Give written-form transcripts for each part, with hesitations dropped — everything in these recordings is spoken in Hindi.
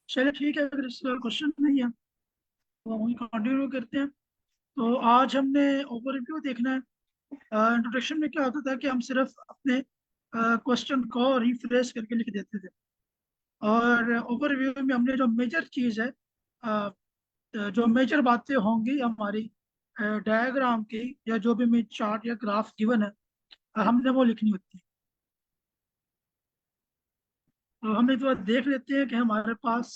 चलिए ठीक है, अगर इसका क्वेश्चन नहीं है तो हम वही कंटिन्यू करते हैं। तो आज हमने ओवरव्यू देखना है। इंट्रोडक्शन में क्या होता था कि हम सिर्फ अपने क्वेश्चन को रिफ्रेश करके लिख देते थे। और ओवरव्यू में हमने जो मेजर चीज़ है, अ, जो मेजर बातें होंगी हमारी डायग्राम की, या जो भी हमें चार्ट या ग्राफ गिवन है, हमने वो लिखनी होती है। तो हम एक बार देख लेते हैं कि हमारे पास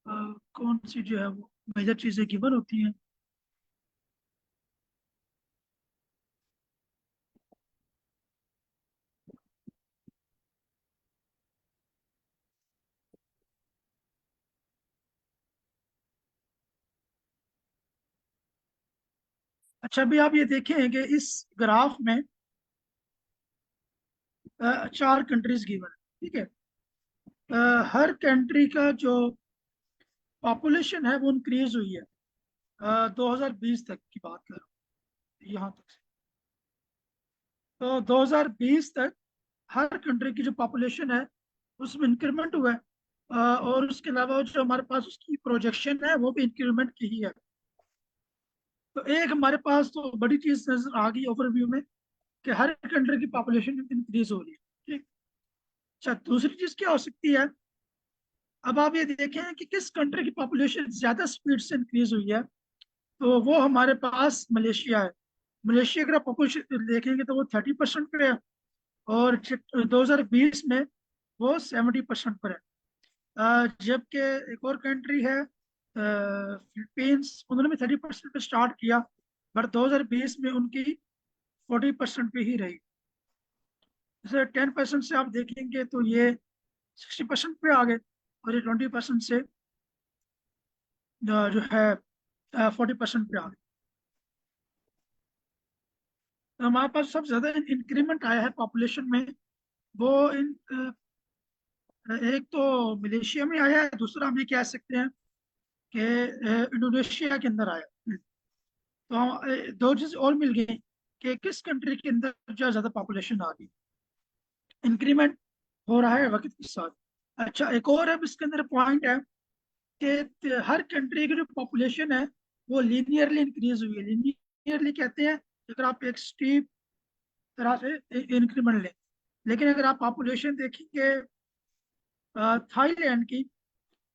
अ, कौन सी जो है वो मेजर चीज़ें गिवन होती हैं। अच्छा, अभी आप ये देखें कि इस ग्राफ में चार कंट्रीज गिवन है, ठीक है। हर कंट्री का जो पॉपुलेशन है वो इंक्रीज हुई है 2020 तक की बात कर रहा हूँ, यहाँ तक से। तो 2020 तक हर कंट्री की जो पॉपुलेशन है उसमें इंक्रीमेंट हुआ है। और उसके अलावा जो हमारे पास उसकी प्रोजेक्शन है वो भी इंक्रीमेंट की ही है। तो एक हमारे पास तो बड़ी चीज नजर आ गई ओवरव्यू में कि हर कंट्री की पॉपुलेशन इंक्रीज हो रही है, ठीक। अच्छा, दूसरी चीज क्या हो सकती है। अब आप ये देखें कि किस कंट्री की पॉपुलेशन ज्यादा स्पीड से इंक्रीज हुई है। तो वो हमारे पास मलेशिया है। मलेशिया का पॉपुलेशन देखेंगे तो वो 30% पे है। और 2020 में वो 70% पर है। जबकि एक और कंट्री है फिलीपींस, उन्होंने भी 30% पे स्टार्ट किया, बट 2020 में उनकी 40% पे ही रही। जैसे 10% से आप देखेंगे तो ये 60% पे आ गए, और ये 20% से जो है 40% पे आ गए। तो हमारे पास सबसे ज्यादा इंक्रीमेंट आया है पॉपुलेशन में, वो एक तो मलेशिया में आया है, दूसरा हम ये कह सकते हैं कि इंडोनेशिया के अंदर आया। तो दो चीज और मिल गई कि किस कंट्री के अंदर जो ज्यादा पॉपुलेशन आ रही है, इंक्रीमेंट हो रहा है वक्त के साथ। अच्छा, एक और अब इसके अंदर पॉइंट है कि हर कंट्री की जो पॉपुलेशन है वो लीनियरली इंक्रीज हुई है। लीनियरली कहते हैं अगर आप एक स्टीप तरह से इंक्रीमेंट लें। लेकिन अगर आप पॉपुलेशन देखेंगे थाईलैंड की,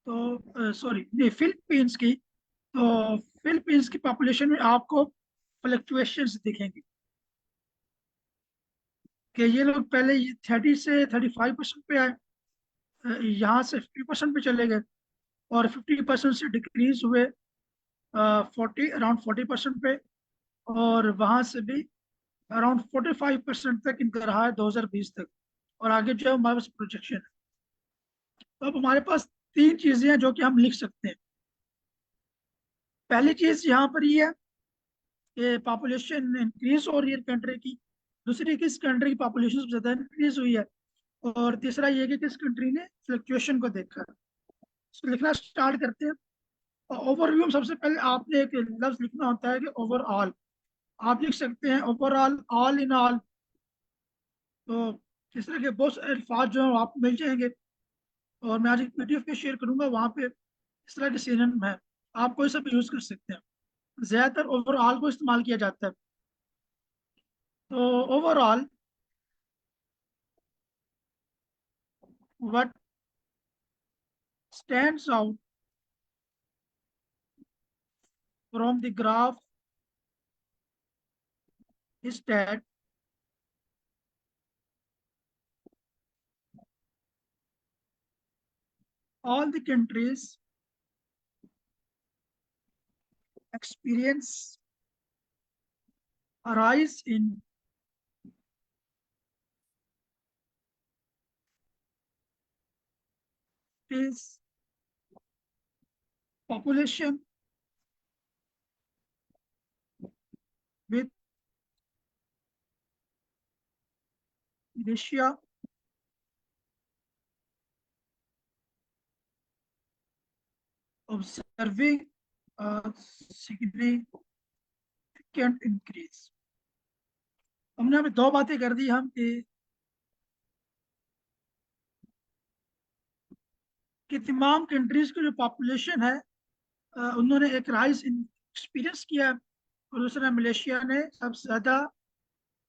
तो सॉरी नहीं, फिलीपींस की, तो फिलीपींस की पॉपुलेशन में आपको फ्लक्चुएशंस दिखेंगे कि ये लोग पहले 30 से 35% पे आए, यहाँ से 50% पे चले गए, और 50% से डिक्रीज हुए 40 अराउंड 40% पे, और वहां से भी अराउंड 45% तक इनका रहा है 2020 तक। और आगे जो है हमारे पास प्रोजेक्शन है। तो अब हमारे पास तीन चीजें हैं जो कि हम लिख सकते हैं। पहली चीज यहाँ पर ये है कि पॉपुलेशन इंक्रीज हो रही है कंट्री की। दूसरी, किस कंट्री की पॉपुलेशन सबसे ज्यादा इंक्रीज हुई है। और तीसरा ये कि किस कंट्री ने फ्लक्चुएशन को देखा है। इसको लिखना स्टार्ट करते हैं। ओवरव्यू में सबसे पहले आपने एक लफ्ज लिखना होता है कि ओवरऑल। आप लिख सकते हैं ओवरऑल, ऑल इन ऑल। तो इस तरह के बहुत सारे अल्फाज जो हैं आपको मिल जाएंगे, और मैं आज एक पीडीएफ पे शेयर करूंगा, वहाँ पे इस तरह के सिनोनिम है, आप कोई सा भी यूज कर सकते हैं। ज्यादातर ओवरऑल को इस्तेमाल किया जाता है। तो overall, what stands out from the graph is that all the countries experience a rise in its population with Asia observing a significant increase। हमने अभी दो बातें कर दी हम कि कि तमाम कंट्रीज की जो पॉपुलेशन है उन्होंने एक राइज एक्सपीरियंस किया है, और दूसरा मलेशिया ने सबसे ज़्यादा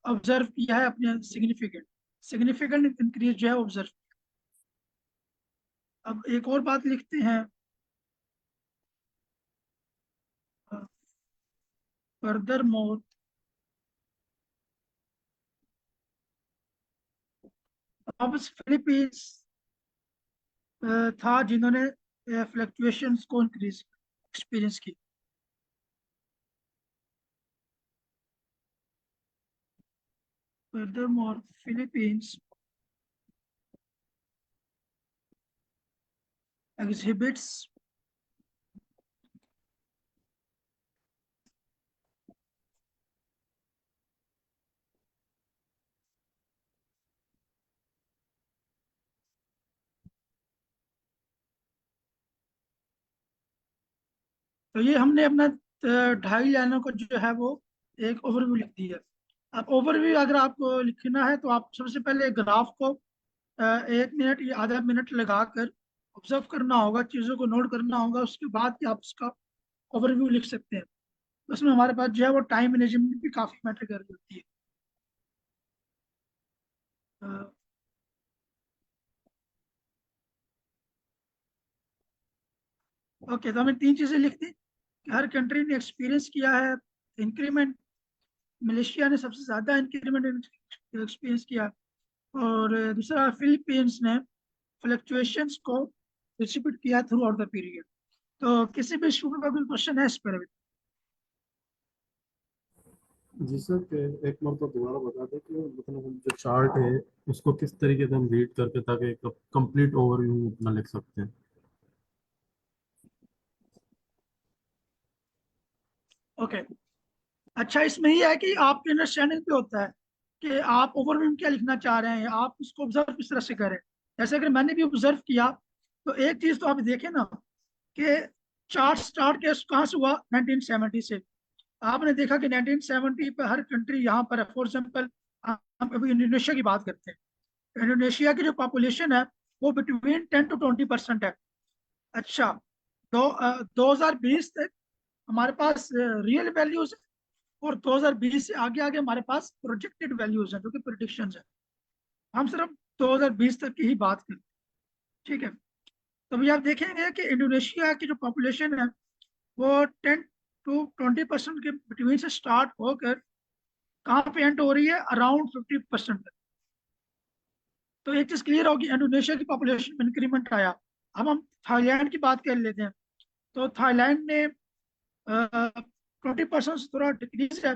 ऑब्जर्व किया है अपने सिग्निफिकेंट सिग्निफिकेंट इंक्रीज जो है ऑब्जर्व। अब एक और बात लिखते हैं, फर्दर मोर अब फिलीपींस था जिन्होंने फ्लक्चुएशंस को इंक्रीज एक्सपीरियंस की। फर्दर मोर फिलीपींस exhibits तो ये हमने अपना 2.5 लाइनों को जो है वो एक ओवरव्यू लिख दिया। अब ओवरव्यू अगर आपको लिखना है तो आप सबसे पहले ग्राफ को 1 मिनट या आधा मिनट लगाकर ऑब्जर्व करना होगा, चीज़ों को नोट करना होगा, उसके बाद ही आप उसका ओवरव्यू लिख सकते हैं। उसमें हमारे पास जो है वो टाइम मैनेजमेंट भी काफ़ी मैटर कर होती है। ओके, तो हमें 3 चीज़ें लिख दी कि हर कंट्री ने एक्सपीरियंस किया है इंक्रीमेंट। मलेशिया ने सबसे ज़्यादा इंक्रीमेंट एक्सपीरियंस किया, और दूसरा फिलीपींस ने फ्लक्चुएशंस को डिस्ट्रीब्यूट किया थ्रू आउट द पीरियड। तो किसी भी स्टूडेंट का कोई क्वेश्चन है इस पर अभी? जी सर, एक बार तो दोबारा बता दें कि मतलब हम जो चार्ट है उसको किस तरीके से हम रीड करके ताकि एक कंप्लीट ओवरव्यू अपना लिख सकते हैं। ओके, अच्छा इसमें ये है कि आपके अंडरस्टैंडिंग पे होता है कि आप ओवरव्यू में क्या लिखना चाह रहे हैं, आप उसको ऑब्जर्व किस तरह से करें। जैसे अगर मैंने भी ऑब्जर्व किया तो एक चीज तो आप देखें ना कि चार्ट स्टार्ट के कहाँ से हुआ, 1970 से। आपने देखा कि 1970 पे हर कंट्री यहाँ पर है। फॉर एग्जाम्पल हम अभी इंडोनेशिया की बात करते हैं। इंडोनेशिया की जो पॉपुलेशन है वो बिटवीन 10 to 20% है। अच्छा, 2020 तक हमारे पास रियल वैल्यूज है, और 2020 से आगे आगे हमारे पास प्रोजेक्टेड वैल्यूज हैं जो कि प्रोडिक्शन है। हम सिर्फ 2020 तक की ही बात करें, ठीक है। तो अभी आप देखेंगे कि इंडोनेशिया की जो पॉपुलेशन है वो 10 to 20% के बिटवीन से स्टार्ट होकर कहाँ पे एंड हो रही है, अराउंड 50% तक। तो एक चीज क्लियर होगी, इंडोनेशिया की पॉपुलेशन में इंक्रीमेंट आया। अब हम थाईलैंड की बात कर लेते हैं। तो थाईलैंड ने 20% से थोड़ा डिक्रीज है,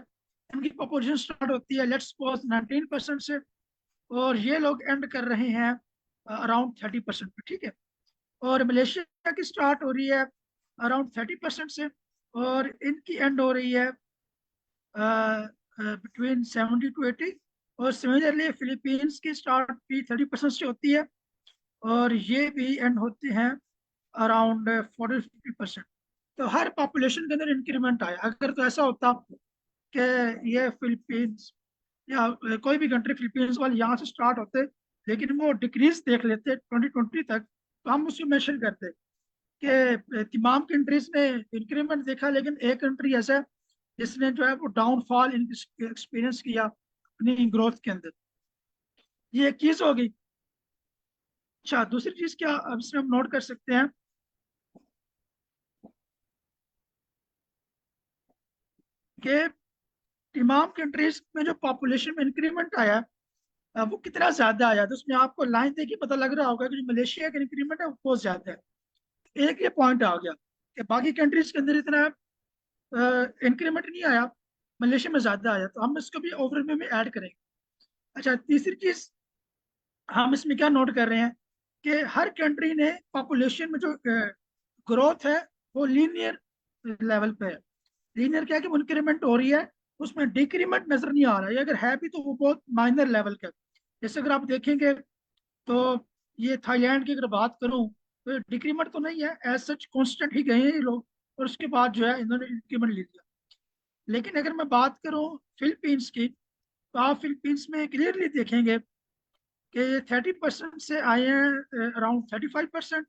इनकी पॉपुलेशन स्टार्ट होती है लेट्स सपोज 19% से, और ये लोग एंड कर रहे हैं अराउंड 30% पे, ठीक है। और मलेशिया की स्टार्ट हो रही है अराउंड 30% से, और इनकी एंड हो रही है बिटवीन 70 to 80। और सिमिलरली फिलीपींस की स्टार्ट भी 30% से होती है, और ये भी एंड होते हैं अराउंड 40 to 50%। तो हर पॉपुलेशन के अंदर इंक्रीमेंट आया। अगर तो ऐसा होता कि ये फिलीपींस या कोई भी कंट्री फिलीपींस वाले यहाँ से स्टार्ट होते लेकिन वो डिक्रीज देख लेते 2020 तक, तो हम उसको मेंशन करते कि तमाम कंट्रीज ने इंक्रीमेंट देखा लेकिन एक कंट्री ऐसा है जिसने जो है वो डाउनफॉल एक्सपीरियंस किया अपनी ग्रोथ के अंदर। ये एक चीज होगी। अच्छा, दूसरी चीज क्या अब इसमें हम नोट कर सकते हैं कि तमाम कंट्रीज में जो पॉपुलेशन में इंक्रीमेंट आया वो कितना ज्यादा आया। तो उसमें आपको लाइन देखिए पता लग रहा होगा कि जो मलेशिया का इंक्रीमेंट है वो बहुत ज्यादा है। एक ये पॉइंट आ गया कि बाकी कंट्रीज के अंदर इतना इंक्रीमेंट नहीं आया, मलेशिया में ज्यादा आया, तो हम इसको भी ओवरव्यू में ऐड करेंगे। अच्छा, तीसरी चीज हम इसमें क्या नोट कर रहे हैं कि हर कंट्री ने पॉपुलेशन में जो ग्रोथ है वो लीनियर लेवल पे है। लीनियर क्या है कि इंक्रीमेंट हो रही है, उसमें डिक्रीमेंट नजर नहीं आ रहा है, अगर है भी तो वो बहुत माइनर लेवल का है। जैसे अगर आप देखेंगे तो ये थाईलैंड की अगर बात करूं तो डिक्रीमेंट तो नहीं है, एज सच कांस्टेंट ही गए हैं ये लोग, और उसके बाद जो है इन्होंने इंक्रीमेंट ले लिया। लेकिन अगर मैं बात करूं फिलीपींस की, तो आप फिलीपींस में क्लियरली देखेंगे कि 30% से आए हैं अराउंड 35%,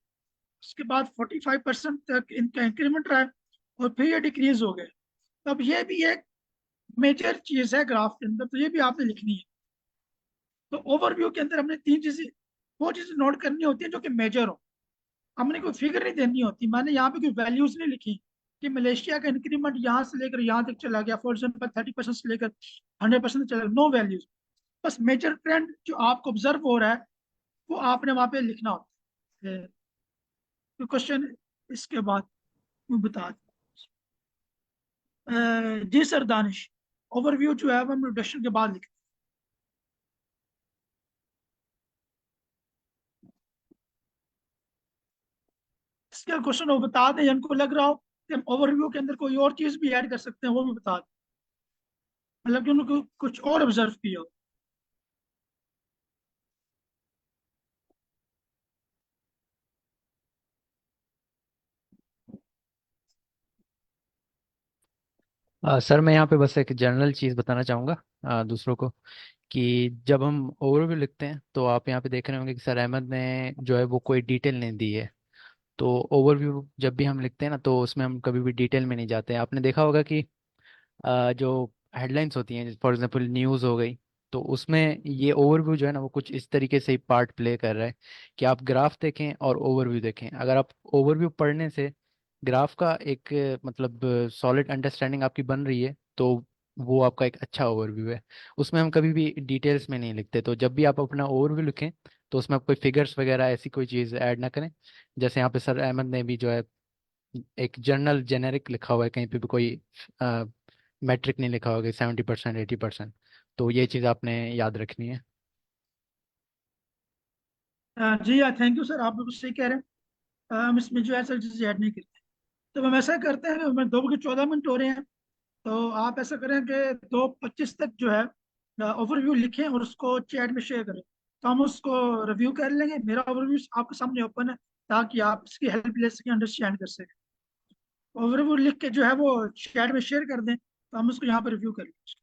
उसके बाद 45% तक इनका इंक्रीमेंट रहा है, और फिर ये डिक्रीज हो गए। तो अब ये भी एक मेजर चीज है ग्राफ के अंदर, तो ये भी आपने लिखनी है। तो ओवरव्यू के अंदर हमने तीन चीजें, वो चीजें नोट करनी होती है जो कि मेजर हो। हमने कोई फिगर नहीं देनी होती, मैंने यहाँ पे कोई वैल्यूज नहीं लिखी कि मलेशिया का इंक्रीमेंट यहाँ से लेकर यहाँ तक चला गया, फॉर एग्जाम्पल 30% से लेकर 100% चला गया, नो वैल्यूज। बस मेजर ट्रेंड जो आपको ऑब्जर्व हो रहा है वो आपने वहां पे लिखना होता है। तो क्वेश्चन इसके बाद मैं बता जी सर दानिश, ओवरव्यू जो है वो हम इंट्रोडक्शन के बाद लिखते हैं। इसका क्वेश्चन वो बता दें, इनको लग रहा हो कि हम ओवरव्यू के अंदर कोई और चीज भी ऐड कर सकते हैं, वो भी बता दें, मतलब कि उनको कुछ और ऑब्जर्व किया हो। सर मैं यहाँ पे बस एक जनरल चीज़ बताना चाहूँगा दूसरों को, कि जब हम ओवरव्यू लिखते हैं तो आप यहाँ पे देख रहे होंगे कि सर अहमद ने जो है वो कोई डिटेल नहीं दी है। तो ओवरव्यू जब भी हम लिखते हैं ना तो उसमें हम कभी भी डिटेल में नहीं जाते हैं। आपने देखा होगा कि जो हेडलाइंस होती हैं, फॉर एग्जांपल न्यूज़ हो गई, तो उसमें ये ओवरव्यू जो है ना वो कुछ इस तरीके से ही पार्ट प्ले कर रहा है कि आप ग्राफ देखें और ओवरव्यू देखें। अगर आप ओवरव्यू पढ़ने से ग्राफ का एक मतलब सॉलिड अंडरस्टैंडिंग आपकी बन रही है, तो वो आपका एक अच्छा ओवरव्यू है। उसमें हम कभी भी डिटेल्स में नहीं लिखते। तो जब भी आप अपना ओवरव्यू लिखें तो उसमें आप कोई फिगर्स वगैरह ऐसी कोई चीज़ ऐड ना करें। जैसे यहाँ पे सर अहमद ने भी जो है एक जर्नल जेनेरिक लिखा हुआ है, कहीं पे भी कोई मैट्रिक नहीं लिखा होगा 70% 80%। तो ये चीज़ आपने याद रखनी है। जी हाँ, थैंक यू सर, आप बिल्कुल सही कह रहे हैं। हम इसमें जो है सर चीजें ऐड नहीं करते। तो हम ऐसा करते हैं कि हमें 2 बजे 14 मिनट हो रहे हैं, तो आप ऐसा करें कि 2:25 तक जो है ओवरव्यू लिखें और उसको चैट में शेयर करें, तो हम उसको रिव्यू कर लेंगे। मेरा ओवरव्यू आपके सामने ओपन है, ताकि आप इसकी हेल्प ले सकें, अंडरस्टैंड कर सकें। ओवरव्यू लिख के जो है वो चैट में शेयर कर दें, तो हम उसको यहाँ पर रिव्यू कर लेंगे।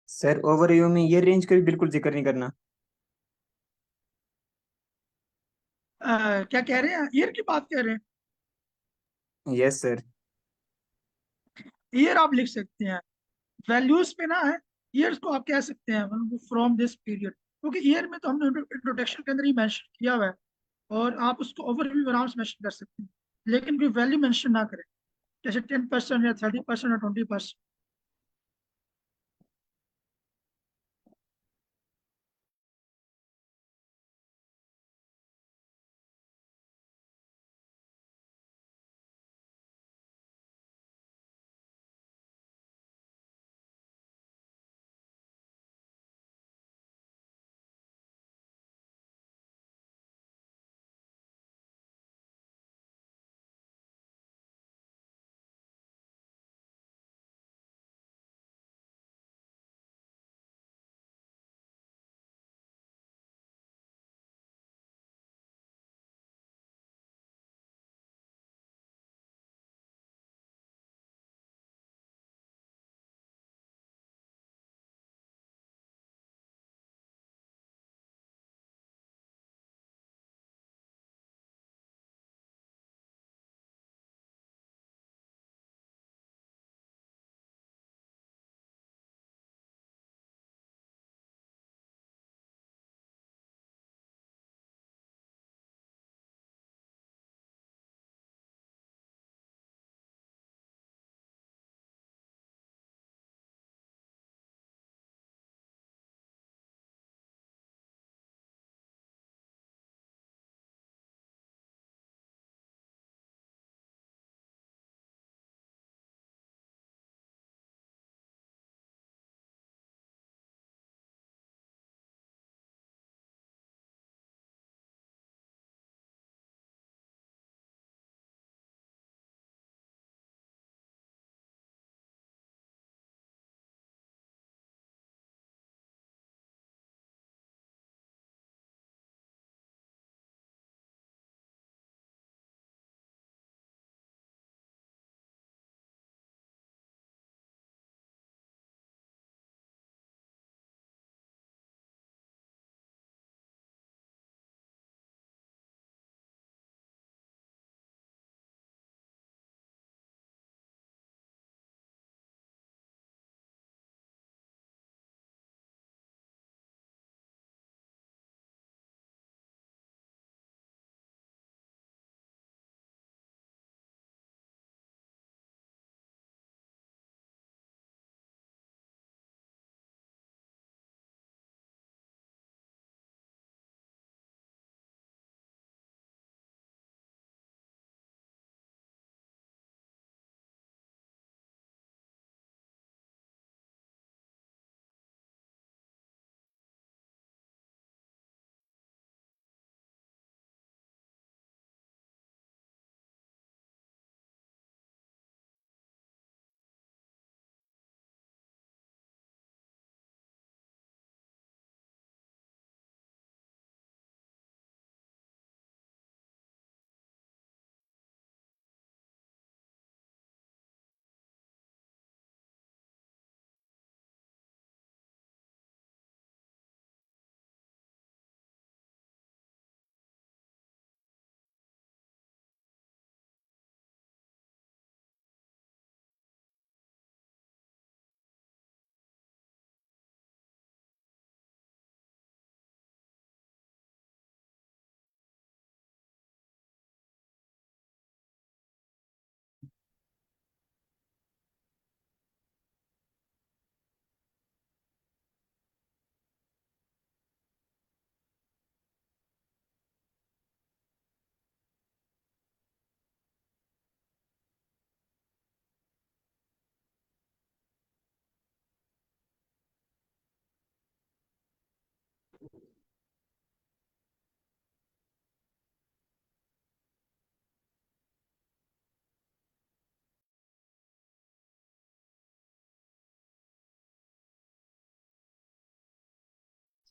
सर ओवरव्यू में ये रेंज का भी बिल्कुल जिक्र नहीं करना। क्या कह रहे हैं, ईयर की बात कर रहे हैं? Yes sir. ईयर आप लिख सकते हैं, वैल्यूज पे ना है, ईयर्स को आप कह सकते हैं फ्रॉम दिस पीरियड, क्योंकि ईयर में तो हमने इंट्रोडक्शन के अंदर ही मेंशन किया हुआ है, और आप उसको ओवरव्यू आराम से मेंशन कर सकते हैं, लेकिन कोई वैल्यू मेंशन ना करें, जैसे 10% या 30% या 20%।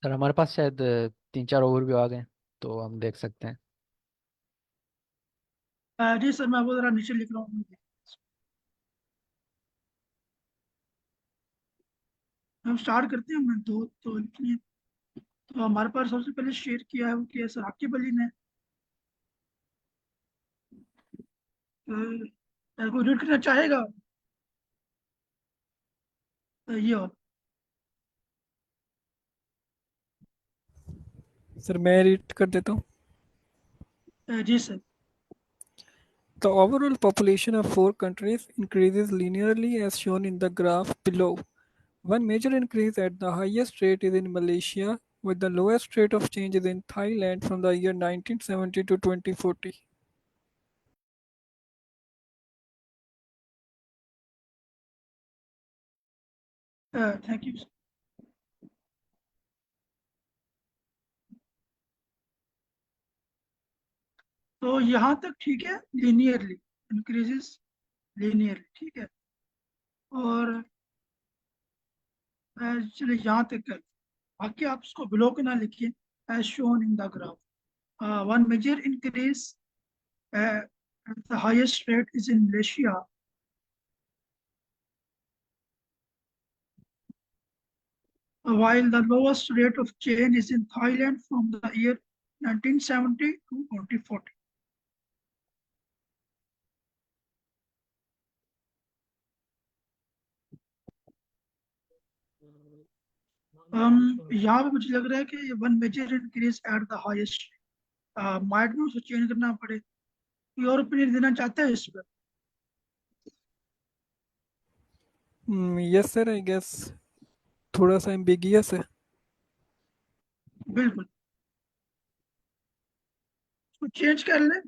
सर हमारे पास शायद 3-4 ओवरव्यू आ गए, तो हम देख सकते हैं। जी सर, मैं वो जरा नीचे लिख रहा हूँ। हम स्टार्ट करते हैं। मैं दो तो लिखनी है। तो हमारे पास सबसे पहले शेयर किया है वो किया है सर आकिब अली ने। कोई रीड करना चाहेगा? ये और सर मैं रीड कर देता हूँ। जी sir. The overall population of four countries increases linearly as shown in the graph below. One major increase at the highest rate is in Malaysia, with the lowest rate of change is in Thailand from the year 1970 to 2040. Thank you. तो यहाँ तक ठीक है, लीनियरली इंक्रीजेस, लीनियरली ठीक है। और चलिए यहाँ तक कर, बाकी आप उसको ब्लॉक ना लिखिए। As shown in the graph one major increase at the highest rate is in Malaysia, while the lowest rate of change is in Thailand from the year 1970 to 2040. यहाँ पे मुझे लग रहा है कि one major increase at the highest, माइट में उसे चेंज करना पड़े। कोई और ओपिनियन देना चाहता है इस पर? Yes, sir, I guess थोड़ा सा ambiguous है। बिल्कुल, उसको चेंज कर लें।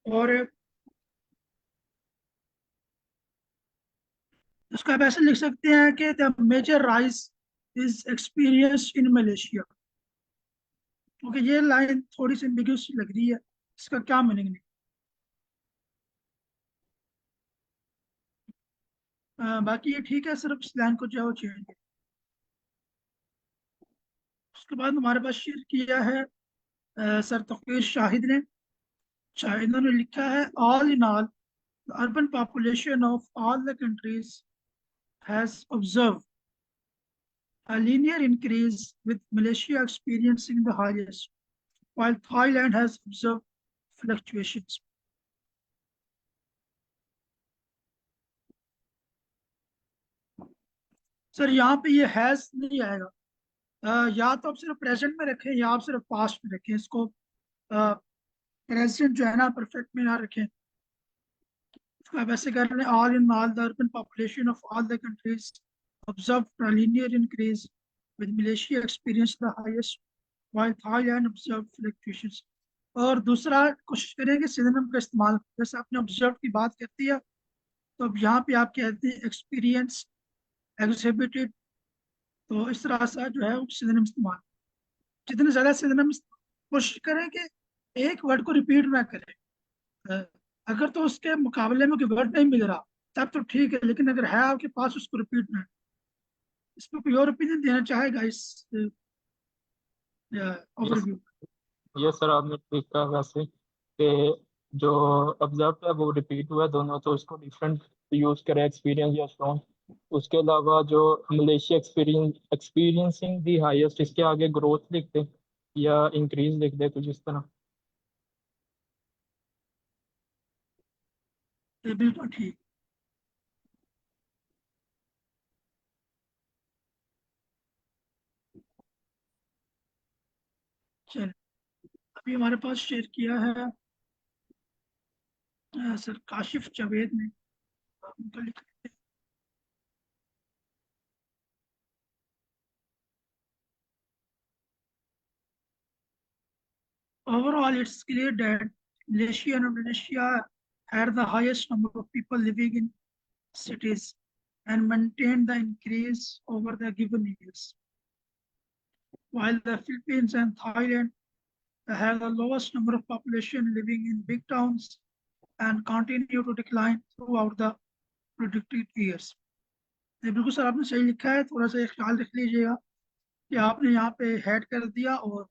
और उसका आप ऐसे लिख सकते हैं कि the major rise is experience in Malaysia, क्योंकि ये लाइन थोड़ी सी एम्बिग्यूस लग रही है। इसका क्या मीनिंग नहीं। बाकी ये ठीक है, सिर्फ इस लाइन को जो है वो चेंज है। उसके बाद हमारे पास शेयर किया है सर तकवीर शाहिद ने। इन्होंने लिखा है all in all the urban population of all the countries has observed a linear increase, with Malaysia experiencing the highest, while Thailand has observed fluctuations. Sir यहाँ पे ये हैज नहीं आएगा। या तो आप सिर्फ प्रेजेंट में रखें या आप सिर्फ पास्ट में रखें इसको। प्रेजेंट जो है ना परफेक्ट में ना रखें। इसको आप ऐसे कर लें, all in all the urban population of all the countries observed a linear increase, with Malaysia experienced the highest, while Thailand observed fluctuations. और दूसरा कोशिश करें कि सिनोनिम का इस्तेमाल, जैसे आपने ऑब्जर्व की बात करती है तो अब यहाँ पे आप कहते हैं एक्सपीरियंस, एग्जिबिटेड। तो इस तरह से जो है वो सिनोनिम इस्तेमाल, जितने ज्यादा सिनोनिम कोशिश करें कि एक वर्ड को रिपीट ना करें। अ, अगर तो उसके मुकाबले में कोई वर्ड नहीं मिल रहा तब तो ठीक है, लेकिन अगर है आपके पास उसको रिपीट ना। इस पर कोई और ओपिनियन देना चाहेगा इस यस ओवरव्यू? यस सर, आपने ठीक कहा वैसे कि जो ऑब्जर्व है वो रिपीट हुआ है दोनों, तो इसको डिफरेंट यूज करें, एक्सपीरियंस या स्ट्रॉन्ग। उसके अलावा जो मलेशिया एक्सपीरियंसिंग दी हाईएस्ट, इसके आगे ग्रोथ लिख दे या इंक्रीज लिख दे कुछ इस तरह। बिल्कुल ठीक। चलिए, अभी हमारे पास शेयर किया है सर काशिफ जावेद ने। उनका लिखा है overall it's clear that Malaysia and Indonesia had the highest number of people living in cities and maintained the increase over the given years, while the Philippines and Thailand have the lowest number of population living in big towns and continue to decline throughout the predicted years. ये बिल्कुल सर आपने सही लिखा है, थोड़ा सा एक ख्याल रख लीजिएगा कि आपने यहाँ पे हैड कर दिया और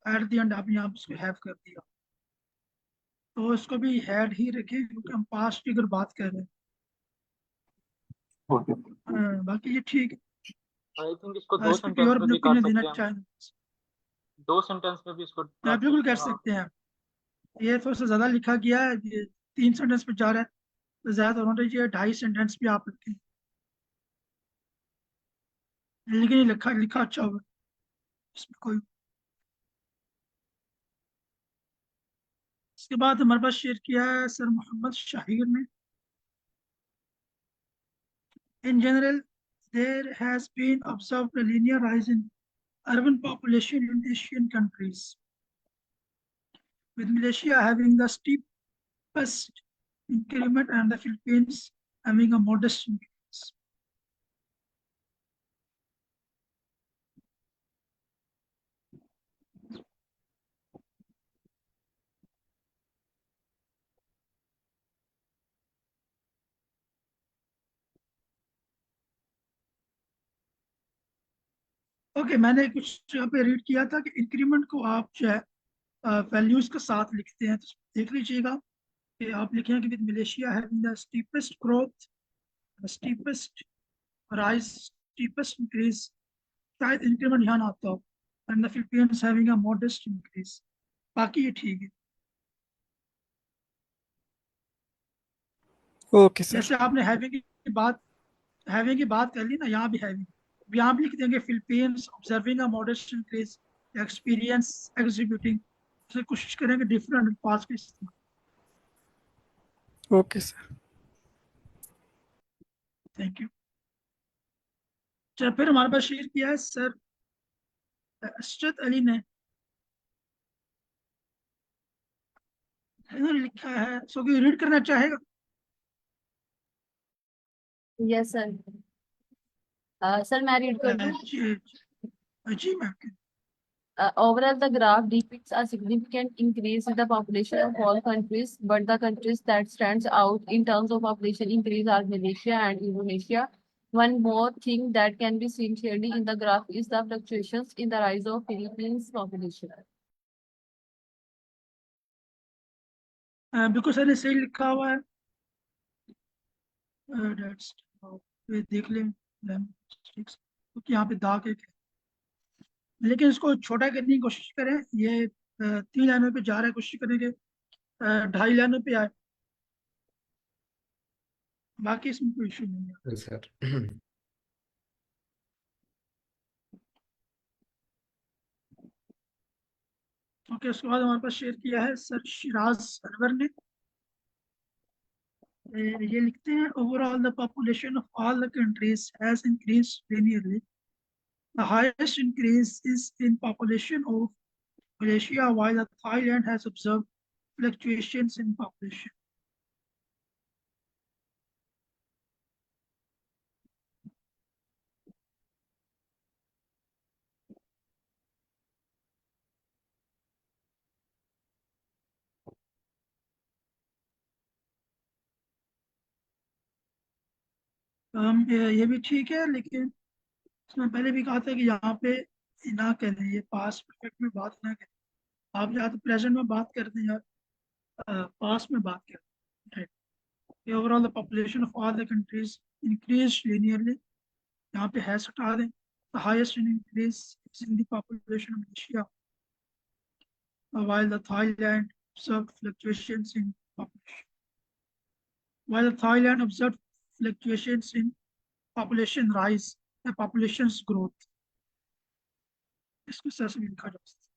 एट द एंड आपने यहाँ पे उसको हैव कर दिया, तो इसको भी हैड ही रखें क्योंकि हम पास्ट की अगर बात कर रहे हैं। ओके। बाकी ये ठीक आई थिंक इसको है, दो इस पे कोई सेंटेंस और में भी कर ओपिनियन देना सकते हैं हम। चाहें? दो सेंटेंस में भी इसको तो कर बिल्कुल सकते कर हैं, हाँ। सकते हैं। ये थोड़ा सा ज़्यादा लिखा गया है, ये 3 सेंटेंस पे जा रहा है, तो ज़्यादा होना चाहिए 2.5 सेंटेंस भी आप रखें, लेकिन ये लिखा लिखा अच्छा होगा, इसमें कोई। इसके बाद हमारे पास शेयर किया है सर मोहम्मद शाहिर ने। In general there has been observed a linear rise in urban population in Asian countries, with Malaysia having the steepest increment and the Philippines having a modest increase. Okay, मैंने कुछ यहाँ पे रीड किया था कि इंक्रीमेंट को आप जो है वैल्यूज के साथ लिखते हैं, तो देख लीजिएगा कि आप लिखें कि with Malaysia having the steepest growth, steepest rise, steepest increase, शायद इंक्रीमेंट यहाँ ना आता हो, and the Philippines having a modest increase. बाकी ये ठीक है। Okay, sir. जैसे आपने हैविंग की बात कर ली ना, यहाँ भी हैविंग, यहाँ भी लिख देंगे फिलिपींस ऑब्जर्विंग अ मॉडेस्ट इंक्रीज, एक्सपीरियंस एग्जीक्यूटिंग, कोशिश करेंगे डिफरेंट अल्फाज के इस्तेमाल। Okay, sir. Thank you. चलो फिर हमारे पास शेयर किया है सर असरत अली ने। इन्होंने लिखा है, सो कोई रीड करना चाहेगा? Yes sir. सर मैं रीड कर दूं। जी जी ma'am. Overall, the graph depicts a significant increase in the population of all countries, but the countries that stands out in terms of population increase are Malaysia and Indonesia. One more thing that can be seen clearly in the graph is the fluctuations in the rise of Philippines population. बिल्कुल सर ने सही लिखा हुआ है। That's- ये देख लें क्योंकि यहाँ पे दाग एक है, लेकिन इसको छोटा करने की कोशिश करें। ये 3 लाइनों पे जा रहा है, कोशिश करेंगे 2.5 लाइनों पे आए, बाकी इसमें कोई इशू नहीं है। सर ओके, उसके बाद हमारे पास शेयर किया है सर शिराज अनवर ने। ये लिखते हैं overall the population of all the countries has increased linearly. The highest increase is in population of Malaysia, while Thailand has observed fluctuations in population. ये भी ठीक है, लेकिन इसमें पहले भी कहा था कि यहाँ पे ना करें, ये पास्ट परफेक्ट में बात ना करें। आप या तो प्रेजेंट में बात कर दें या पास्ट में बात करें। Overall the population of all the countries increase linearly, यहाँ पे हैज हटा दें। The highest increase is in the population of Asia, while the Thailand observed fluctuations in population. While Thailand observed fluctuations in population rise and population's growth. इसको सर से भी लिखा जा सकता है।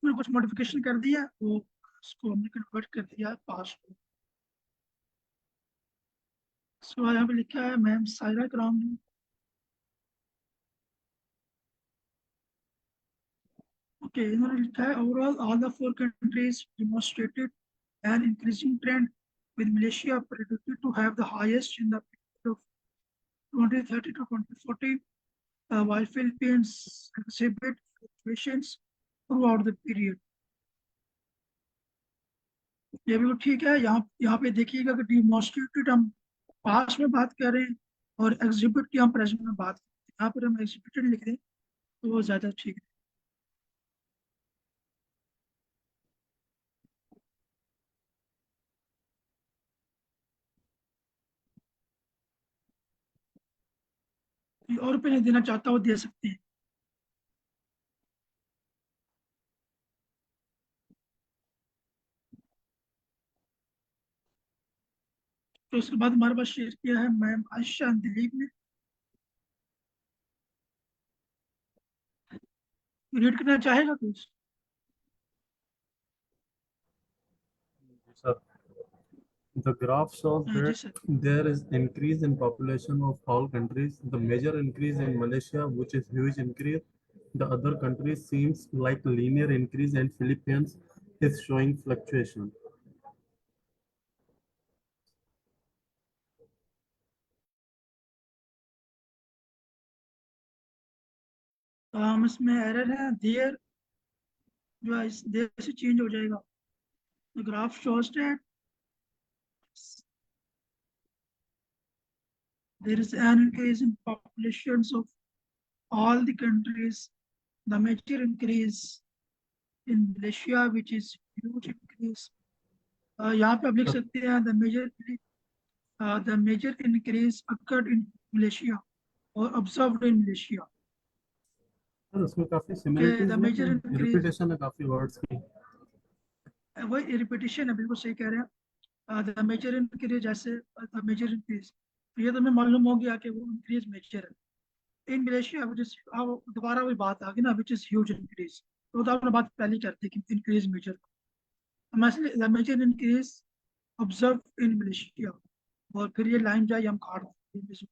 मैंने कुछ मॉडिफिकेशन कर दिया, वो उसको हमने कन्वर्ट कर दिया पास्ट में। इसके बाद यहाँ पे लिखा है मैम सायरा कराम ने। ओके, इन्होंने लिखा है overall all the four countries demonstrated an increasing trend, with Malaysia predicted to have the highest in the period of 2030 to 2040, while Philippines exhibit fluctuations throughout the period. ये बिल्कुल ठीक है। यहाँ पे देखिएगा कि डिमॉन्स्ट्रेटेड हम पास्ट में बात कर रहे हैं और एग्जिबिट की हम प्रेजेंट में बात करते हैं। यहाँ पर हम एग्जिबिटेड लिख दें तो वो ज़्यादा ठीक है। और ओपिनियन देना चाहता हो दे सकते हैं। तो उसके बाद हमारे पास शेयर किया है मैम आयशा दिलीप ने। रीड करना चाहेगा कुछ? Sir, the graph shows जी that sir. there is increase in population of all countries. The major increase in Malaysia, which is huge increase. The other countries seems like linear increase, and Philippines is showing fluctuation. इसमें एरर है, देयर जो है इस देयर से चेंज हो जाएगा। The graph shows that there is an increase in populations of all the countries. The major increase in Malaysia, which is huge increase. यहाँ पे आप लिख सकते हैं the major increase occurred in Malaysia or observed in Malaysia. Sir उसमें काफी Okay, सिमिलरिटीज the है, major increase रिपीटेशन है काफी वर्ड्स की। वही रिपीटिशन है, बिल्कुल सही कह रहे हैं। द मेजर इंक्रीज, जैसे द मेजर इंक्रीज, तो ये तो हमें मालूम हो गया कि वो इंक्रीज मेजर है इन मलेशिया, विच इज, दोबारा वही बात आ गई ना, विच इज ह्यूज इंक्रीज। तो आपने बात पहले करते कि इंक्रीज मेजर, हम ऐसे the major increase observe in Malaysia, और फिर ये लाइन जाए हम काट दें।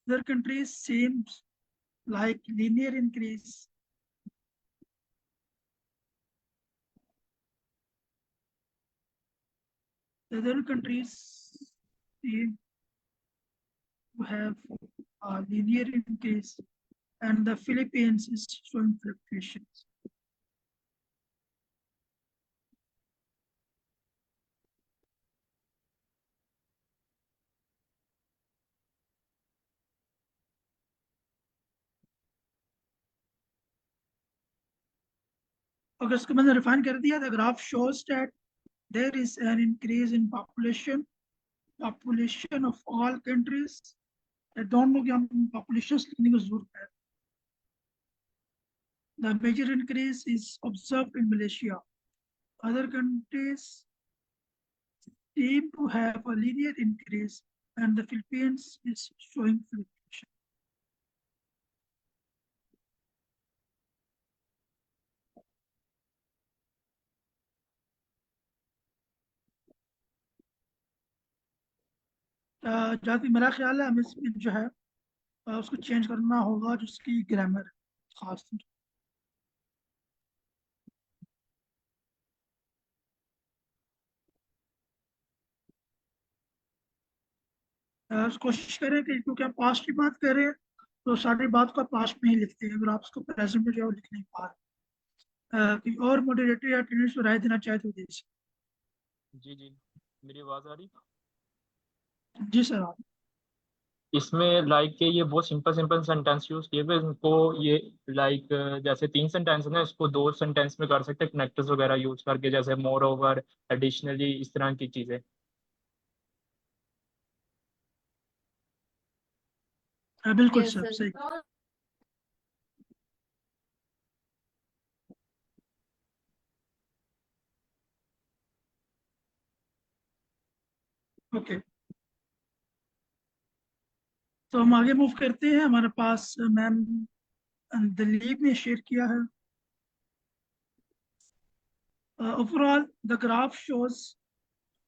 Other countries seems like linear increase. The other countries seem to have a linear increase, and the Philippines is showing fluctuations. Okay, इसको मैंने रिफाइन कर दिया। The graph shows that there is an increase in population of all countries. I don't know कि हम populations लिखने की जरूरत है। The major increase is observed in Malaysia. Other countries seem to have a linear increase, and the Philippines is showing fluctuation. जहाँ तक मेरा ख्याल है हमें इसमें जो है उसको चेंज करना होगा, जिसकी ग्रामर खास तौर कोशिश करें कि, क्योंकि हम पास्ट की बात कर रहे हैं तो सारी बात को पास्ट में ही लिखते हैं। अगर आप उसको प्रेजेंट में जो है वो लिख नहीं पा रहे, कोई और मॉडरेटर या अटेंडेंस को राय देना चाहे तो दे सकते। जी जी, मेरी आवाज़ आ रही? जी सर। आप इसमें लाइक के ये बहुत सिंपल सिंपल सेंटेंस यूज किए हुए, इनको ये लाइक जैसे 3 सेंटेंस है ना, इसको 2 सेंटेंस में कर सकते हैं कनेक्टर्स वगैरह यूज करके, जैसे मोर ओवर, एडिशनली, इस तरह की चीजें। बिल्कुल Yes, सर, sir. सही। ओके, तो हम आगे मूव करते हैं। हमारे पास मैम दिलीप ने शेयर किया है। Overall, the graph shows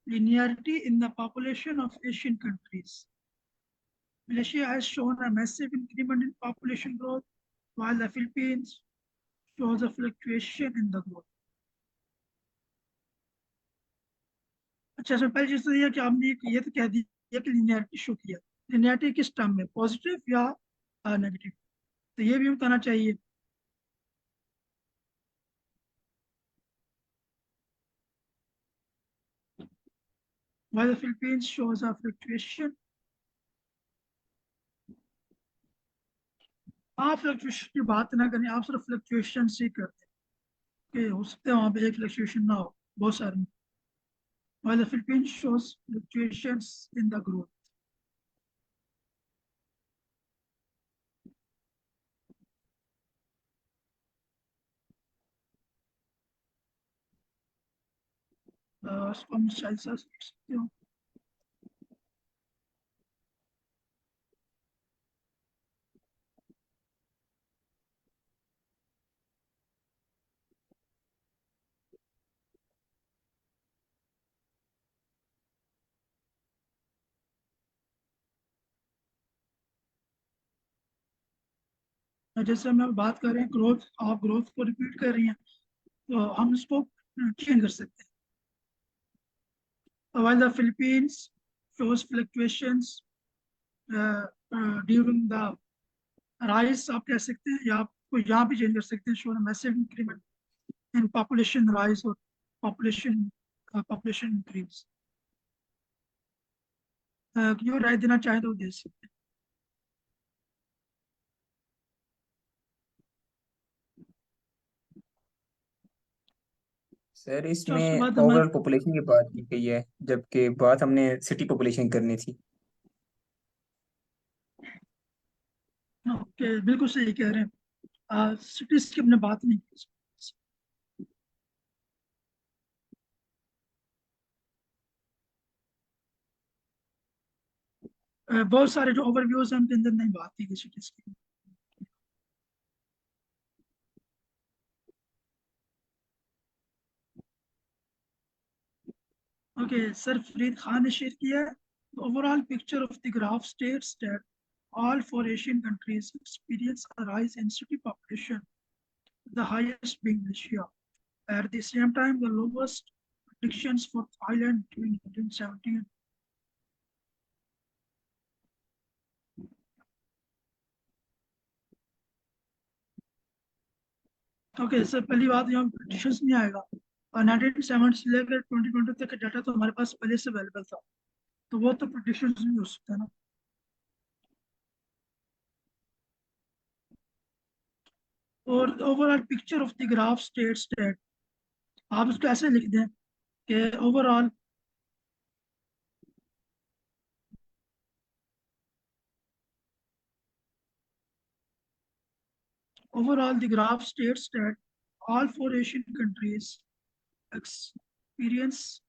linearity in the population of Asian countries. Malaysia has shown a massive increment in population growth, while the Philippines shows a fluctuation in the growth. अच्छा, इसमें पहली चीज तो यह कि आपने ये तो कह दिया कि लिनियरिटी शो किया। लिनियरिटी किस टर्म में, पॉजिटिव या नेगेटिव? तो ये भी बताना चाहिए। While the Philippines shows a fluctuation, आप फ्लक्चुएशन की बात ना करें, आप सिर्फ फ्लक्चुएशन से करते हैं कि हो सकता है वहां पे एक फ्लक्चुएशन ना हो, बहुत सारे। While the Philippines shows fluctuations in the growth. इसको हम शायद से लिख सकते हो। जैसे हम अब बात कर रहे हैं ग्रोथ, आप ग्रोथ को रिपीट कर रही हैं, तो हम इसको चेंज कर सकते हैं। While the Philippines shows fluctuations during the rise, आप कह सकते हैं, या आपको यहाँ भी चेंज कर सकते हैं, show a massive increment in population rise or population increase. क्यों राय देना चाहे तो दे सकते हैं। सर उसके इसमें बाद हमें ओवरऑल पॉपुलेशन की बात की गई है, जबकि बात हमने सिटी पॉपुलेशन करनी थी। ओके, बिल्कुल सही कह रहे हैं। सिटीज की हमने बात नहीं की। बहुत सारे जो ओवरव्यूज हैं उनके अंदर नहीं बात की गई सिटीज की। ओके, सर फरीद खान ने शेयर किया है। Overall picture of the graph states that all four Asian countries experience a rise in city population, the highest being Malaysia. At the same time, the lowest predictions for Thailand during 1917. Okay sir, पहली बात यहाँ प्रेडिक्शंस नहीं आएगा, और 1970 से लेकर 2020 तक का डाटा तो हमारे पास पहले से अवेलेबल था, तो वो तो प्रेडिक्शंस नहीं हो सकता ना। और overall picture of the graph states that, आप इसको ऐसे लिख दें कि overall the graph states that all four Asian countries experience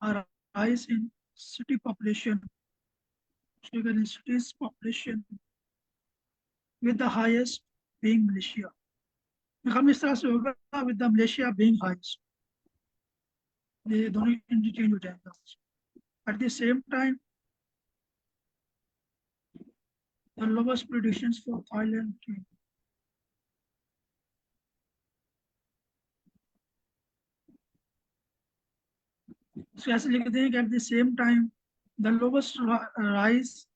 a rise in city population, cities population, with the highest being Malaysia. हम इस तरह से होगा with the Malaysia being highest, ये दोनों इंटरचेंज हो जाएगा। At the same time, the lowest predictions for Thailand. So ऐसे लिख दें कि at the same time, the lowest rise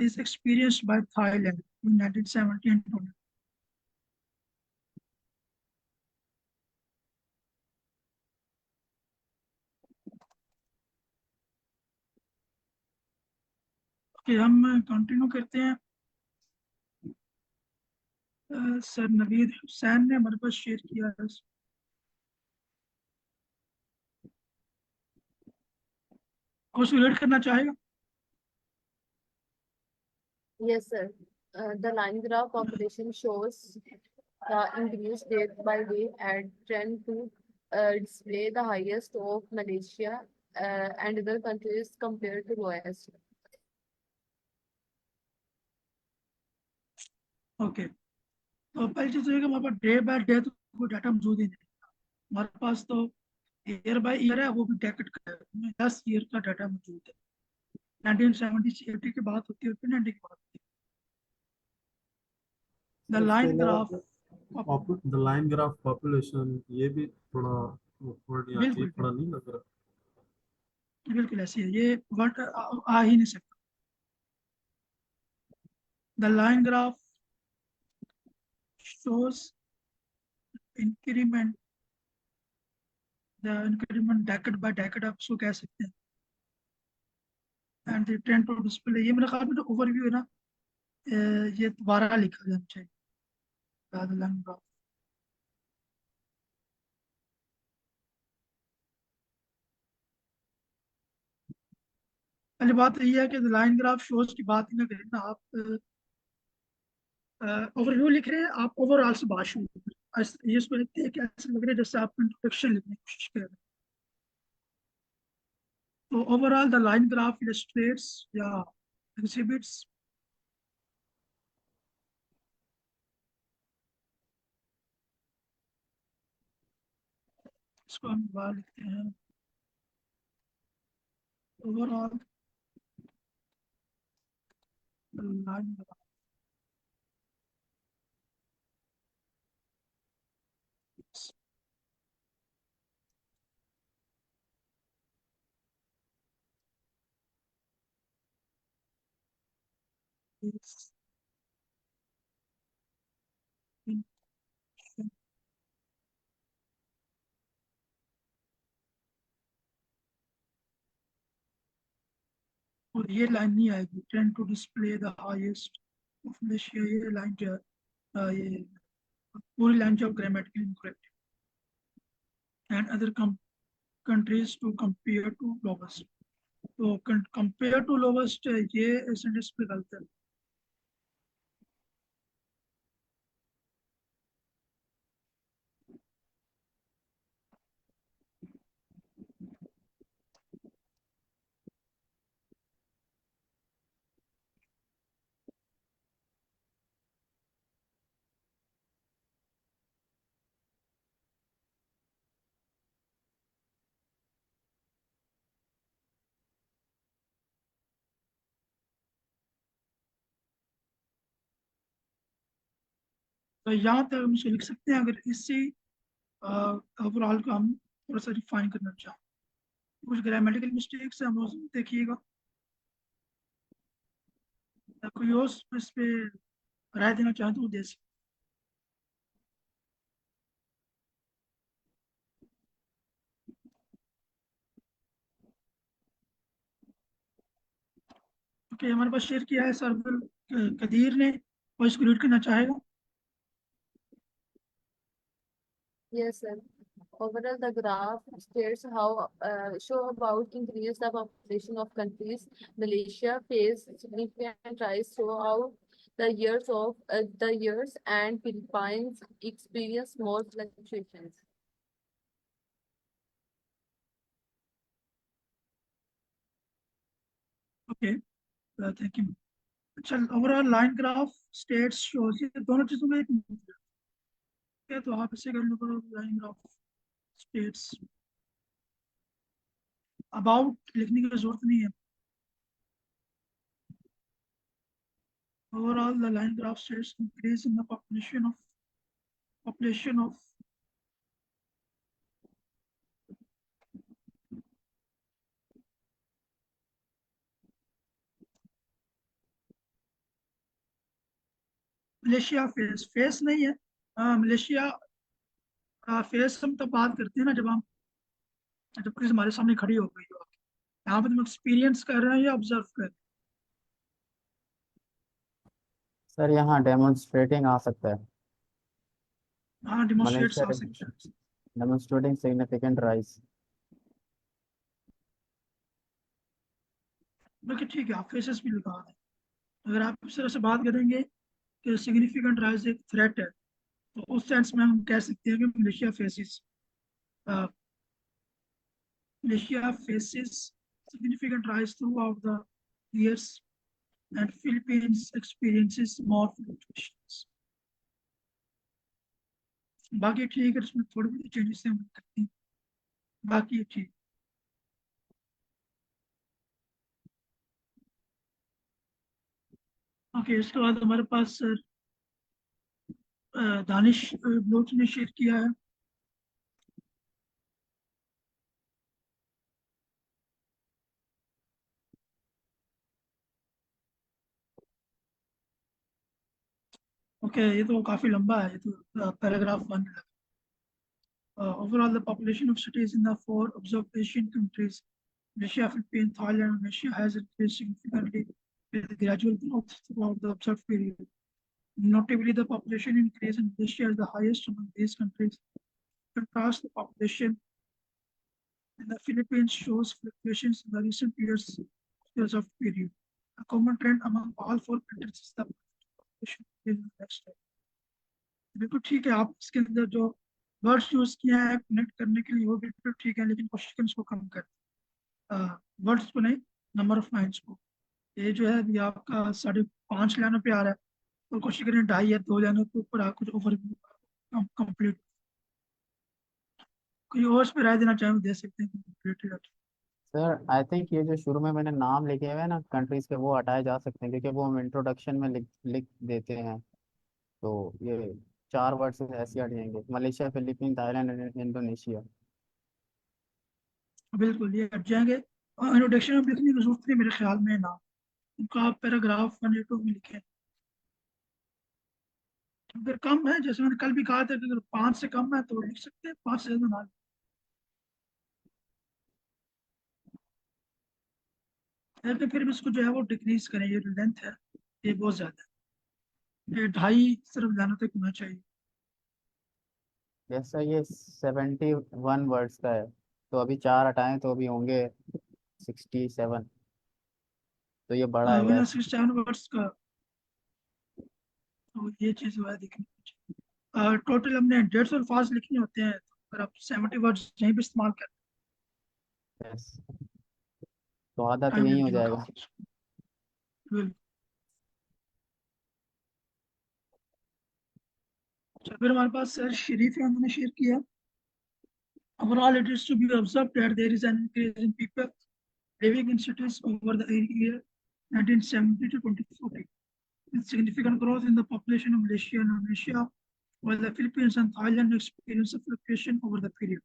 is experienced by Thailand in 1970 and 20. Okay, हम कंटिन्यू करते हैं। सर नवीद हुसैन ने हमारे पास शेयर किया है। कुछ रिलेट करना चाहेगा? Yes, sir. The line graph population shows the increase day by day and trend to display the highest of Malaysia and other countries compared to lowest. Okay, तो पहली चीज तो ये कि हमारे पास डे बाय डे तो कोई डाटा मौजूद ही नहीं। हमारे पास तो ईयर बाय ईयर है, वो भी डेकेड का है, उसमें 10 ईयर का डाटा मौजूद है। 1970 80 की बात होती है, फिर 90 की बात होती है। द उसके लाइन अलावा graph, the line graph population, ये भी थोड़ा वर्ड या बिल्कुल अजीब थोड़ा नहीं लग रहा? बिल्कुल ऐसी है, ये वर्ड आ ही नहीं सकता। The line graph shows increment, the increment decade by decade आप उसको कह सकते हैं। And the trend to display, ये मेरे ख्याल में जो ओवरव्यू है ना, ये दोबारा लिखा जाना चाहिए। द लाइन ग्राफ, पहली बात ये है कि लाइन ग्राफ शोज की बात ही ना करें ना आप, ओवरव्यू लिख रहे हैं, आप ओवरऑल से बात शुरू करें। ये इसको लिखते हैं कि ऐसा लग रहा है जैसे आप इंट्रोडक्शन लिखने की कोशिश कर रहे हैं। तो overall the line graph illustrates या एग्जिबिट्स, इसको हम बाहर लिखते हैं, overall line graph is in- और ये लाइन नहीं आएगी, trend to display the highest of Malaysia, ये लाइन जो है, ये पूरी लाइन जो grammatically incorrect, and other countries to compare to lowest. तो कंपेयर टू लोवेस्ट, ये सेंटेंस पे गलत है। तो यहाँ तक हम इसे लिख सकते हैं, अगर इससे ओवरऑल को हम थोड़ा सा रिफाइन करना चाहें, कुछ ग्रामेटिकल मिस्टेक्स है, हम उसमें देखिएगा, या कोई और इस पे राय देना चाहें तो वो दे सकते हैं। ओके, हमारे पास शेयर किया है सरबल कदीर ने, और इसको रीड करना चाहेगा। Yes, sir. Overall, the graph states how show about increase the population of countries. Malaysia faced significant rise throughout the years, and Philippines experienced more fluctuations. Okay, thank you. अच्छा, overall line graph states shows, ये दोनों चीजों में एक है, तो आप इसे कर लो, लाइन ग्राफ स्टेट्स। अबाउट लिखने की जरूरत नहीं है। Overall the line graph states increase in the population of Malaysia face नहीं है। मलेशिया फेस हम तब बात करते हैं ना, जब पुलिस हमारे सामने खड़ी हो गई हो। यहाँ पे तुम एक्सपीरियंस कर रहे हैं या ऑब्जर्व कर रहे सर यहाँ डेमोन्स्ट्रेटिंग आ सकता है। हैं? हाँ, डिमोन्स्ट्रेट्स मलेशिया आ सकते हैं। Demonstrating significant rise. बल्कि ठीक है, आप फेसेस भी लिखा दें। अगर आप इस तरह से बात करेंगे कि सिग्निफिकेंट राइज एक थ्रेट है, तो उस सेंस में हम कह सकते हैं कि Malaysia faces significant rise throughout the years, and Philippines experiences more fluctuations. बाकी ठीक है, इसमें थोड़ी बहुत चेंजेस हम करते हैं, बाकी ठीक। ओके, इसके बाद हमारे पास सर दानिश ब्लोच ने शेयर किया है। ओके, ये तो काफी लंबा है, ये तो paragraph 1। Overall, the population of cities in the 4 observed Asian countries, Malaysia, Philippines, Thailand, and Malaysia, has increased significantly with gradual growth throughout the observed period. Notably, the population increase in Malaysia is the highest among these countries. In contrast, the population in the Philippines shows fluctuations in the recent years of period. A common trend among all 4 countries is the population increase in the next year. बिल्कुल ठीक है, आप इसके अंदर जो वर्ड्स यूज किए हैं कनेक्ट करने के लिए वो बिल्कुल ठीक है, लेकिन क्वेश्चंस को कम कर, वर्ड्स को नहीं, नंबर ऑफ लाइन्स को। ये जो है अभी आपका 5.5 लाइनों पे आ रहा है, तो कोशिश करें 2.5 या 2 लाइनों के ऊपर कुछ ओवर कंप्लीट। कोई और इस पे राय देना चाहें दे सकते हैं कंप्लीटेड। सर आई थिंक ये जो शुरू में मैंने नाम लिखे हुए हैं ना कंट्रीज के, वो हटाए जा सकते हैं क्योंकि वो हम इंट्रोडक्शन में लिख देते हैं। तो ये 4 वर्ड्स ऐसे हट जाएंगे, मलेशिया, फिलीपीन, थाईलैंड, इंडोनेशिया। बिल्कुल ये हट जाएंगे, और इंट्रोडक्शन में लिखने की जरूरत नहीं मेरे ख्याल में ना, उनका आप पैराग्राफ 1 या 2 में लिखें। अगर कम है, जैसे मैंने कल भी कहा था कि अगर 5 से कम है तो लिख सकते हैं, 5 से ज्यादा ना। तो फिर भी इसको जो है वो डिक्रीज करें, ये लेंथ है ये बहुत ज्यादा है, ये 2.5 सिर्फ लाना तक होना चाहिए। जैसा ये 71 वर्ड्स का है, तो अभी 4 हटाएं तो अभी होंगे 67। तो ये बड़ा है वजह गैस। 67 वर्ड्स का, तो ये चीज जो है देखनी चाहिए। टोटल हमने 150 अल्फाज लिखने होते हैं, तो अगर आप 70 वर्ड्स यहीं पे इस्तेमाल करें, यस, तो आधा तो टाइम यही हो लगेगा जाएगा। काफी। बिल्कुल। अच्छा, फिर हमारे पास सर शरीफ अहमद ने शेयर किया। Overall, it is to be observed that there is an increase in people living in cities over the year 1970 to 2040, with significant growth in the population of Malaysia and Indonesia, while the Philippines and Thailand experience a fluctuation over the period.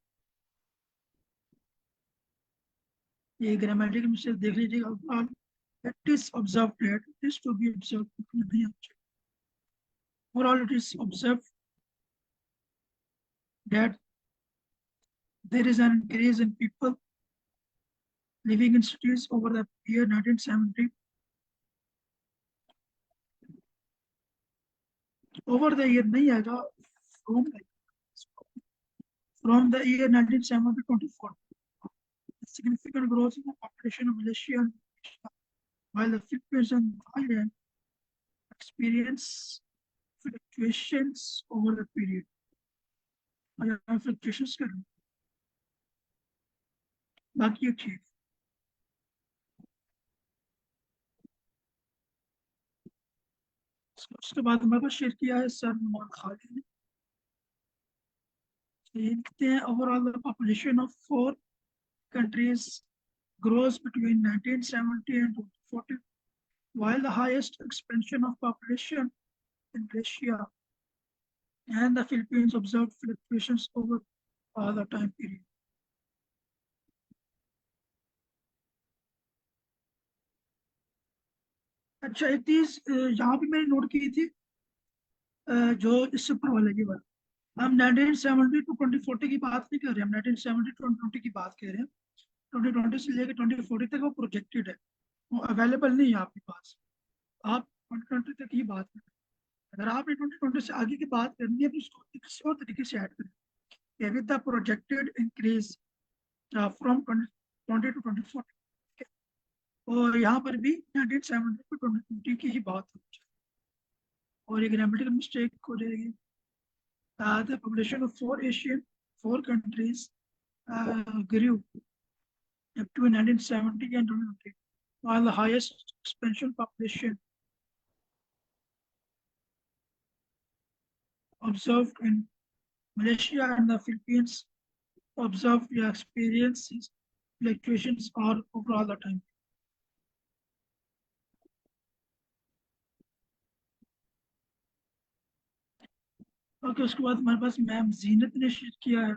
ये ग्रामेटिकल मिस्टेक देख लीजिएगा। Overall, it is observed that it is to be observed. Overall, it is observed that there is an increase in people living in cities over the year 1970. Over the year नहीं आएगा, from the year 1970 to 2040. Significant growth in the population of Malaysia and Indonesia, while the Philippines and Thailand experience fluctuations over the period. Fluctuations कर बाकी ठीक। उसके बाद हमारे पास शेयर किया है सर नुमान खालिद ने। ये लिखते हैं overall the population of 4 countries grows between 1970 and 2040, while the highest expansion of population in Malaysia and the Philippines observed fluctuations over the time period. अच्छा, एक चीज यहाँ पे मैंने नोट की थी, जो इससे ऊपर वाले की बात, हम 1970 टू 2040 की बात नहीं कर रहे, हम 1970 टू 2020 की बात कर रहे हैं। 2020 से लेकर 2040 तक वो प्रोजेक्टेड है, वो अवेलेबल नहीं है आपके पास, आप 2020 तक ही बात करें। अगर आपने 2020 से आगे की बात करनी है तो उसको किसी और तरीके से ऐड करें, with the projected increase from 2020 to 2040। और यहाँ पर भी 1970 टू 2020 की ही बात होनी चाहिए, और एक ग्रामेटिकल मिस्टेक हो जाएगी। The population of 4 countries grew between 1970 and 2020, while the highest expansion population observed in Malaysia and the Philippines observe या experiences fluctuations or overall the time. Okay, उसके बाद हमारे पास मैम जीनत ने शेयर किया है।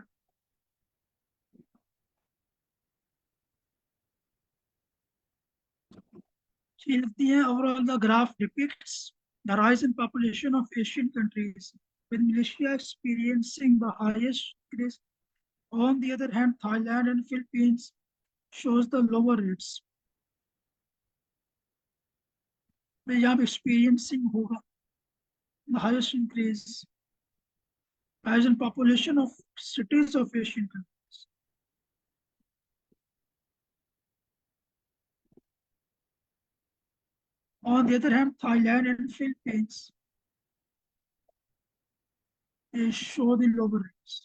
She लिखती है overall the graph depicts the rise in population of Asian countries, with Malaysia experiencing the highest increase. On the other hand, Thailand and Philippines shows the lower rates. मैं यहाँ पे experiencing होगा the highest increase, rise in population of cities of Asian countries. On the other hand, Thailand and Philippines they show the lower rates.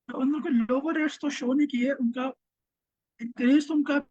उन लोगों को लोअर रेट्स तो शो नहीं किए, उनका इंक्रीज तो उनका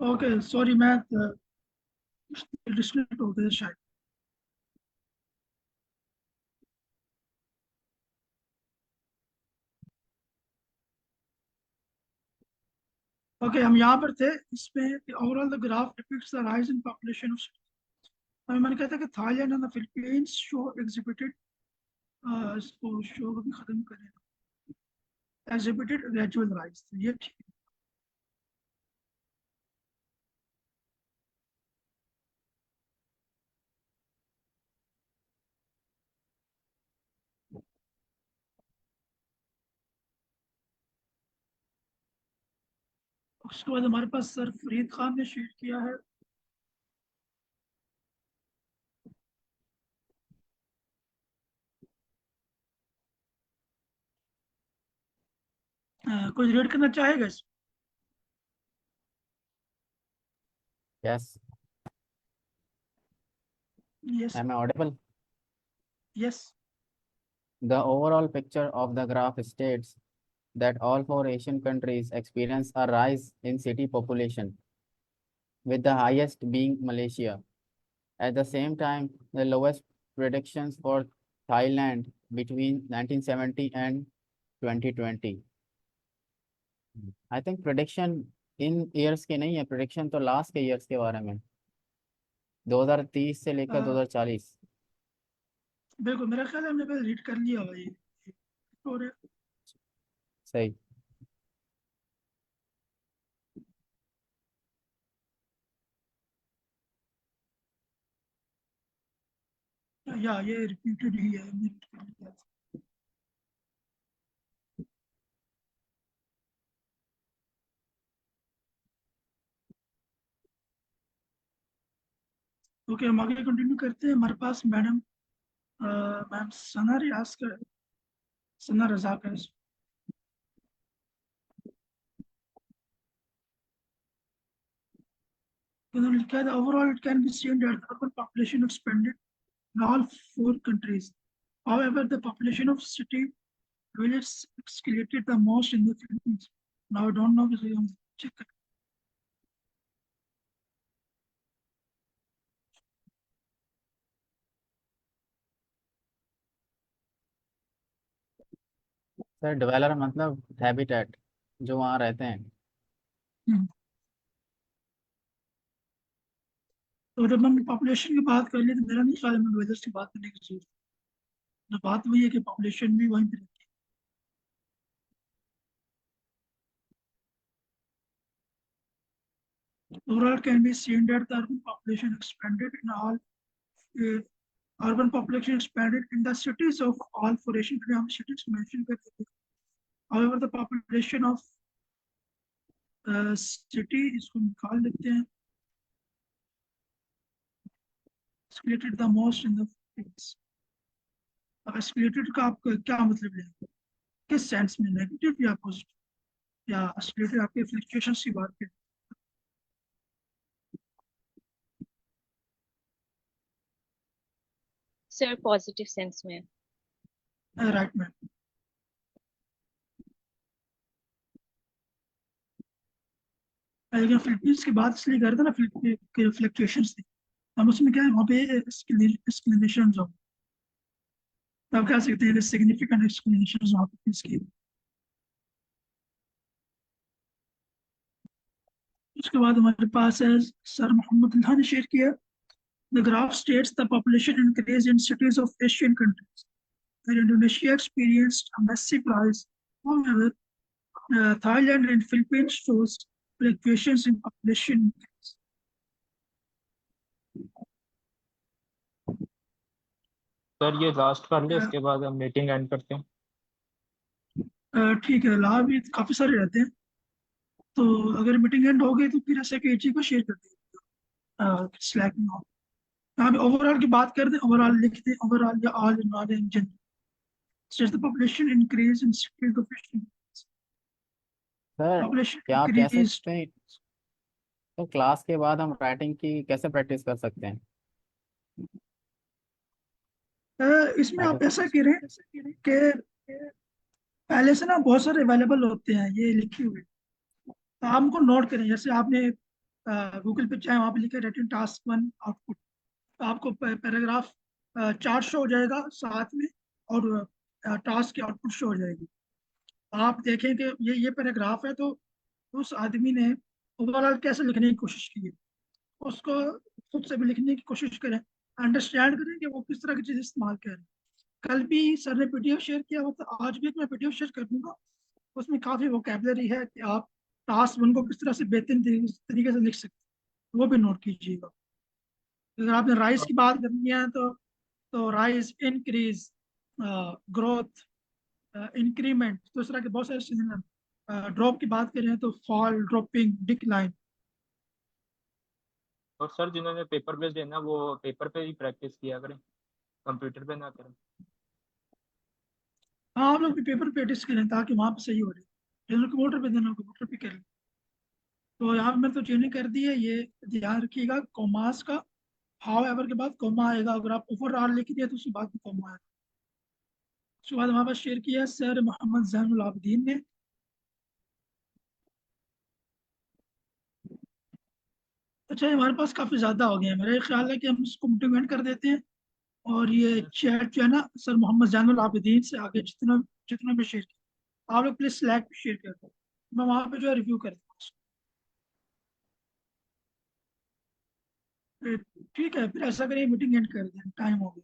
ओके सॉरी मैं डिस्कनेक्ट हो गया शायद। ओके हम यहाँ पर थे इसमें overall the graph depicts the rise in population of मैंने कहा था कि Thailand and the Philippines show exhibited इसको शो को भी खत्म करें एग्जिबिटेड ग्रेजुअल राइज, ये ठीक है। उसके बाद हमारे पास सर फरीद खान ने शेयर किया है कुछ रीड करना चाहेगा इस? Yes. Yes Am I audible? Yes The overall picture of the graph states that all four Asian countries experience a rise in city population, with the highest being Malaysia. At the same time, the lowest predictions for Thailand between 1970 and 2020. I think prediction in years के नहीं है, prediction तो last के years के बारे में 2030 से लेकर 2040। बिल्कुल, मेरा ख्याल है हमने पहले रीड कर लिया हुआ ये और सही। या ये रिपीटेड ही है, हमने read कर लिया। ओके हम आगे कंटिन्यू करते हैं। हमारे पास मैडम मैम सना रियाज का सना रजा का उन्होंने लिखा है overall it can be seen that the urban population expanded in all four countries. However, the population of city villages escalated the most in the Philippines. Now I don't know if हम check करें। सर डेवलपर मतलब हैबिटेट। जो वहाँ रहते हैं। हम्म। तो जब हम पॉपुलेशन की बात कर ली तो मेरा नहीं ख्याल है वेदर्स की बात करने की जरूरत है। बात वही है कि पॉपुलेशन भी वहीं पे रहती है। Overall can be seen that the urban population expanded in all urban population expanded in the cities of all four Asian countries. हम cities mention करते थे। However, the population of city इसको निकाल लेते हैं। Escalated the most in the cities। अब escalated का आपको क्या मतलब है? किस सेंस में, नेगेटिव या पॉजिटिव, या escalated आपके फ्लक्चुएशंस की बात करें? सर पॉजिटिव सेंस में। Right ma'am. लेकिन फिलीपींस की बात इसलिए करते ना, फ्लक्चुएशंस थी, हम उसमें क्या है वहाँ पे एक्सप्लेनेशन हो, आप कह सकते हैं सिग्निफिकेंट एक्सप्लेनेशन वहाँ पे इसकी। उसके बाद हमारे पास है सर मोहम्मद अल्लाह ने शेयर किया, the graph states the population increase in cities of Asian countries, Indonesia experienced a massive rise. However, Thailand and Philippines shows fluctuations in population increase. Sir ये लास्ट कर ले, इसके बाद हम मीटिंग एंड करते हैं। ठीक है, लाभ भी काफी सारे रहते हैं, तो अगर मीटिंग एंड हो गई तो फिर ऐसे केजी को शेयर कर दें स्लैक में। यहाँ पे ओवरऑल की बात करते हैं, ओवरऑल लिखते हैं, ओवरऑल या all in all in general states the population increase in cities of Asian sir population क्या आप कह इंक्रीज। सकते हैं, तो क्लास के बाद हम राइटिंग की कैसे प्रैक्टिस कर सकते हैं? इसमें आप अगर ऐसा करें कि पहले से ना बहुत सारे अवेलेबल होते हैं ये लिखे हुए, तो आप उनको नोट करें। जैसे आपने गूगल पे चाहे वहाँ पे लिखे रिटन टास्क 1 आउटपुट, तो आपको पैराग्राफ चार्ट शो हो जाएगा साथ में, और टास्क की आउटपुट शो हो जाएगी। आप देखें कि ये पैराग्राफ है, तो उस आदमी ने ओवरऑल कैसे लिखने की कोशिश की है, उसको खुद से भी लिखने की कोशिश करें, अंडरस्टैंड करें कि वो किस तरह की चीज़ इस्तेमाल कर रहे हैं। कल भी सर ने पीडीएफ शेयर किया हुआ था, आज भी मैं पीडीएफ शेयर कर दूंगा, उसमें काफ़ी वोकेबलरी है कि आप टास्क 1 को किस तरह से बेहतरीन तरीके से लिख सकते हैं, वो भी नोट कीजिएगा। अगर आपने राइज की बात करनी है तो राइज, इंक्रीज, ग्रोथ, इंक्रीमेंट, तो इस तरह के बहुत सारे सिनोनिम। ड्रॉप की बात करें तो फॉल, ड्रॉपिंग, डिक्लाइन। और सर जिन्होंने पेपर बेस्ड है ना, वो पेपर पे ही प्रैक्टिस किया करें, कंप्यूटर पे ना करें। हाँ, आप लोग भी पेपर प्रैक्टिस करें ताकि वहाँ पे सही हो रही है। जिन्होंने कंप्यूटर पे देना कंप्यूटर पे कर लें। तो यहाँ पे मैं तो चेंजिंग कर दी है, ये ध्यान रखिएगा कॉमास का, हाउ एवर के बाद कॉमा आएगा, अगर आप ओवरऑल लिख दिया तो उसके बाद भी कॉमा आएगा। उसके बाद हमारे पास शेयर किया सर मोहम्मद जैनुल आबिदीन ने। अच्छा, ये हमारे पास काफ़ी ज़्यादा हो गया है, मेरा ख्याल है कि हम इसको मोटिवेट कर देते हैं, और ये चैट जो है ना सर मोहम्मद जैनुल आबिदीन से आगे जितना जितना भी शेयर किया, आप लोग प्लीज स्लैक पे शेयर कर दो, मैं वहाँ पे जो है रिव्यू कर दूँगा। ठीक है, फिर ऐसा करिए मीटिंग एंड कर दें, टाइम हो गया।